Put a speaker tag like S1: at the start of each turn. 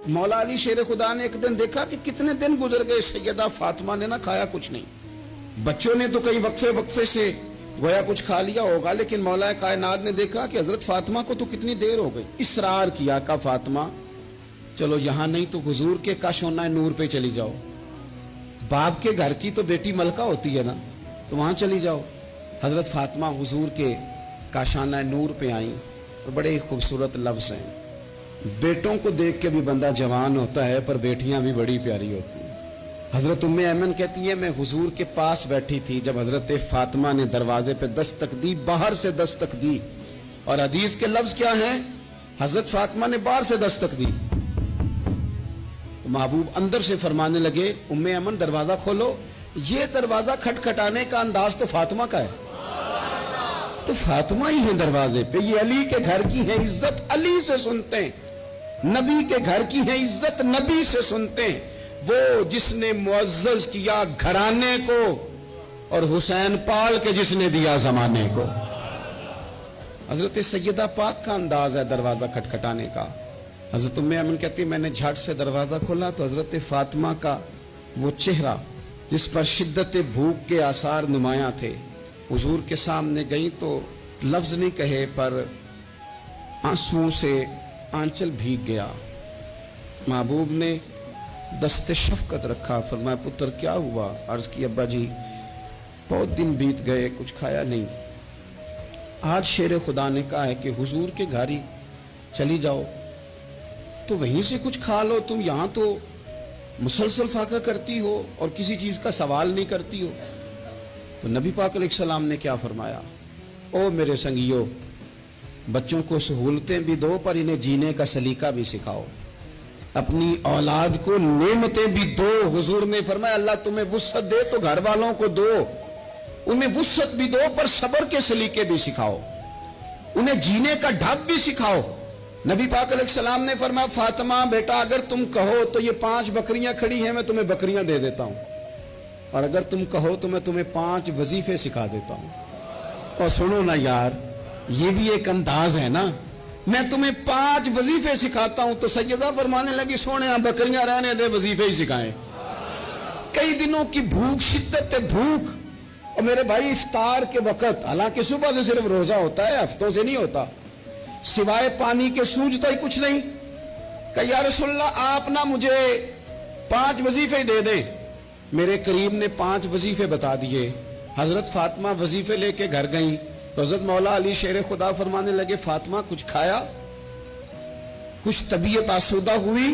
S1: مولا علی شیر خدا نے ایک دن دیکھا کہ کتنے دن گزر گئے، سیدہ فاطمہ نے نہ کھایا کچھ نہیں. بچوں نے تو کئی وقفے سے گویا کچھ کھا لیا ہوگا، لیکن مولا کائنات نے دیکھا کہ حضرت فاطمہ کو تو کتنی دیر ہو گئی. اصرار کیا کہ فاطمہ چلو یہاں نہیں تو حضور کے کاشانہ نور پہ چلی جاؤ. باپ کے گھر کی تو بیٹی ملکہ ہوتی ہے نا، تو وہاں چلی جاؤ. حضرت فاطمہ حضور کے کاشانہ نور پہ آئیں اور بڑے خوبصورت لفظ ہیں. بیٹوں کو دیکھ کے بھی بندہ جوان ہوتا ہے، پر بیٹیاں بھی بڑی پیاری ہوتی ہیں. حضرت ام ایمن کہتی ہے میں حضور کے پاس بیٹھی تھی جب حضرت فاطمہ نے دروازے پہ دستک دی، باہر سے دستک دی. اور حدیث کے لفظ کیا ہیں؟ حضرت فاطمہ نے باہر سے دستک دی. تو محبوب اندر سے فرمانے لگے ام ایمن دروازہ کھولو. یہ دروازہ کھٹکھٹانے کا انداز تو فاطمہ کا ہے، تو فاطمہ ہی ہیں دروازے پہ. یہ علی کے گھر کی ہے عزت، علی سے سنتے ہیں. نبی کے گھر کی ہے عزت، نبی سے سنتے ہیں. وہ جس نے معزز کیا گھرانے کو اور حسین پال کے جس نے دیا زمانے کو. حضرت سیدہ پاک کا انداز ہے دروازہ کھٹکھٹانے کا. حضرت ام ایمن کہتی میں نے جھٹ سے دروازہ کھولا تو حضرت فاطمہ کا وہ چہرہ جس پر شدت بھوک کے آثار نمایاں تھے، حضور کے سامنے گئی تو لفظ نہیں کہے پر آنسوؤں سے آنچل بھیگ گیا. محبوب نے دست شفقت رکھا، فرمایا پتر کیا ہوا؟ عرض کی ابا جی بہت دن بیت گئے، کچھ کھایا نہیں. آج شیر خدا نے کہا ہے کہ حضور کے گھر ہی چلی جاؤ تو وہیں سے کچھ کھا لو. تم یہاں تو مسلسل فاقہ کرتی ہو اور کسی چیز کا سوال نہیں کرتی ہو. تو نبی پاک علیہ السلام نے کیا فرمایا؟ او میرے سنگیو، بچوں کو سہولتیں بھی دو پر انہیں جینے کا سلیقہ بھی سکھاؤ. اپنی اولاد کو نعمتیں بھی دو. حضور نے فرمایا اللہ تمہیں وسعت دے تو گھر والوں کو دو، انہیں وسعت بھی دو پر صبر کے سلیقے بھی سکھاؤ، انہیں جینے کا ڈھب بھی سکھاؤ. نبی پاک علیہ السلام نے فرمایا فاطمہ بیٹا اگر تم کہو تو یہ 5 بکریاں کھڑی ہیں میں تمہیں بکریاں دے دیتا ہوں، اور اگر تم کہو تو میں تمہیں 5 وظیفے سکھا دیتا ہوں. اور سنو نا یار، یہ بھی ایک انداز ہے نا، میں تمہیں 5 وظیفے سکھاتا ہوں. تو سیدہ فرمانے لگی سونے بکریاں رہنے دے، وظیفے ہی سکھائیں. کئی دنوں کی بھوک، شدت بھوک. اور میرے بھائی افطار کے وقت، حالانکہ صبح سے صرف روزہ ہوتا ہے، ہفتوں سے نہیں ہوتا، سوائے پانی کے سوجتا ہی کچھ نہیں. کہ یا رسول اللہ آپ نہ مجھے 5 وظیفے دے دیں. میرے کریم نے 5 وظیفے بتا دیے. حضرت فاطمہ وظیفے لے کے گھر گئیں تو حضرت مولا علی شیر خدا فرمانے لگے فاطمہ کچھ کھایا؟ کچھ طبیعت آسودہ ہوئی؟